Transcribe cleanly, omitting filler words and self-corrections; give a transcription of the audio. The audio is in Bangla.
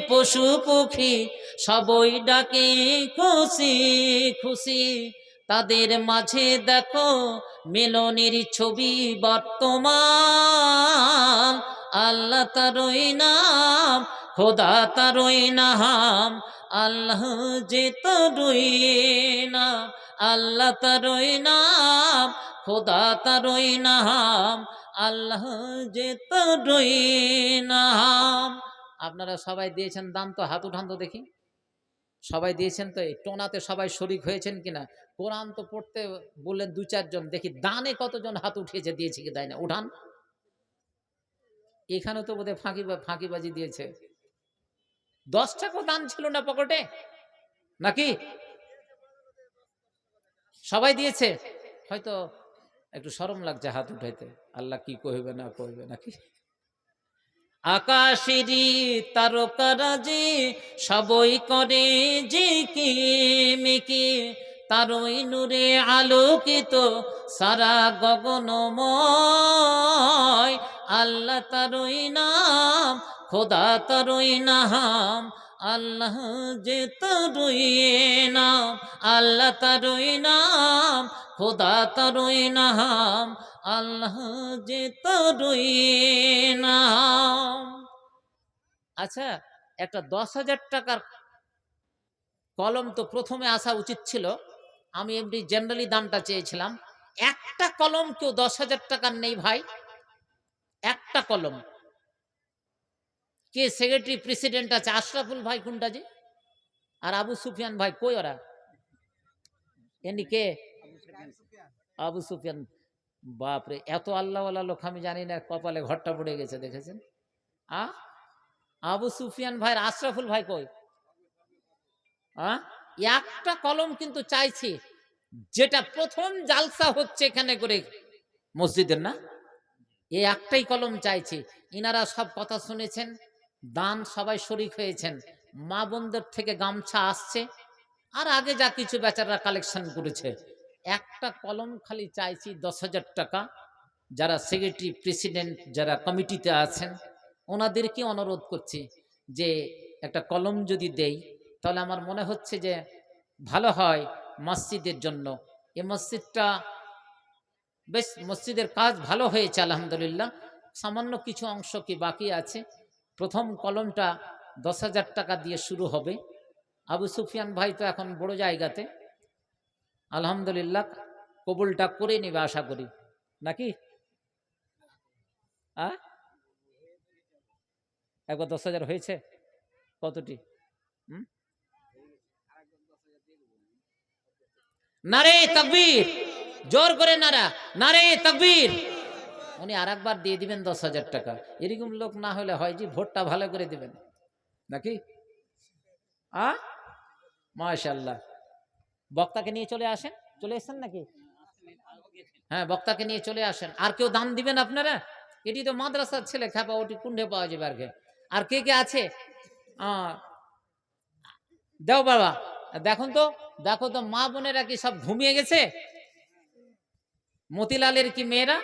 পশু পক্ষী সবই ডাকে খুশি খুশি, তাদের মাঝে দেখো মিলনের ছবি বর্তমান। আল্লাহ তারই নাম, খোদা তারই নাম, আল্লাহ যে তারই নাম, আল্লাহ তারই নাম, খোদা তারই নাম, আল্লাহ যে তারই নাম। আপনারা সবাই দিয়েছেন দান তো, হাত উঠান তো দেখি। সবাই দিয়েছেন তো? এই টোনাতে সবাই শরিক হয়েছেন কিনা? কোরআন তো পড়তে বললেন দু চারজন, দেখি দানে কতজন হাত উঠিয়েছে, দিয়েছে কি দেয় না, উঠান। এখানে তো বোধহয় ফাঁকিবাজি দিয়েছে। 10 টাকাও দান ছিল না পকেটে নাকি? সবাই দিয়েছে, হয়তো একটু শরম লাগছে হাত উঠাইতে, আল্লাহ কি কইবে না কইবে নাকি। আকাশেরই তারকারাজি সবই করে ঝিকিমিকি, তারই নূরে আলোকিত সারা গগনময়। আল্লাহ তারই নাম, খোদা তারই নাম, আল্লাহ যে তারই নাম, আল্লাহ তারই নাম, খোদা তারই নাম, আল্লাহ যে তারই নাম। আচ্ছা, একটা 10,000 টাকার কলম তো প্রথমে আসা উচিত ছিল। আমি এমনি জেনারেলি দামটা চেয়েছিলাম। একটা কলম কেউ 10,000 টাকার নেই ভাই? একটা কলম। কে সেক্রেটারি প্রেসিডেন্ট আছে? আশরাফুল ভাই কোনটা যে? আর আবু সুফিয়ান ভাই কই ওরা? এনি কে? আবু সুফিয়ান। বাপরে, এত আল্লাহওয়ালা লোক আমি জানি না, কপালে ঘরটা পড়ে গেছে, দেখেছেন? আ আবু সুফিয়ান ভাইয়ের আশরাফুল ভাই কই? একটা কলম কিন্তু চাইছি, যেটা প্রথম জালসা হচ্ছে এখানে করে মসজিদের, না? এই একটাই কলম চাইছি। ইনারা সব কথা শুনেছেন, দান সবাই শরিক হয়েছেন, মা বোনদের থেকে গামছা আসছে, আর আগে যা কিছু বেচারা কালেকশন করেছে। একটা কলম খালি চাইছি 10,000 টাকা। যারা সেক্রেটারি প্রেসিডেন্ট, যারা কমিটিতে আছেন, ওনাদেরকে অনুরোধ করছি যে একটা কলম যদি দেই তাহলে আমার মনে হচ্ছে যে ভালো হয় মসজিদের জন্য। এই মসজিদটা বেশ, মসজিদের কাজ ভালো হয়েছে আলহামদুলিল্লাহ। সামান্য কিছু অংশ কি বাকি আছে। প্রথম কলমটা 10,000 টাকা দিয়ে শুরু হবে। আবু সুফিয়ান ভাই তো এখন বড় জায়গাতে, আলহামদুলিল্লাহ কবুলটা করে নেবে আশা করি, নাকি? একবার 10,000 হয়েছে? কতটি? নারে তাকবীর, জোর করে নারা, নারে তাকবীর। উনি আর একবার দিয়ে দিবেন 10,000 টাকা। এরকম লোক না হলে হয় যে ভোটটা ভালো করে দিবেন, নাকি? মাশাআল্লাহ। বক্তাকে নিয়ে চলে আসেন। চলে এসেছেন নাকি? হ্যাঁ, বক্তাকে নিয়ে চলে আসেন। আর কেউ দান দিবেন আপনারা? এটি তো মাদ্রাসার ছেলে খাপা, ওটি কুন্ডে পাওয়া যাবে। আর কে কে আছে? দেও বাবা, দেখুন তো, দেখো তো মা বোনেরা কি সব ঘুমিয়ে গেছে? মতিলালের কি মেয়েরা?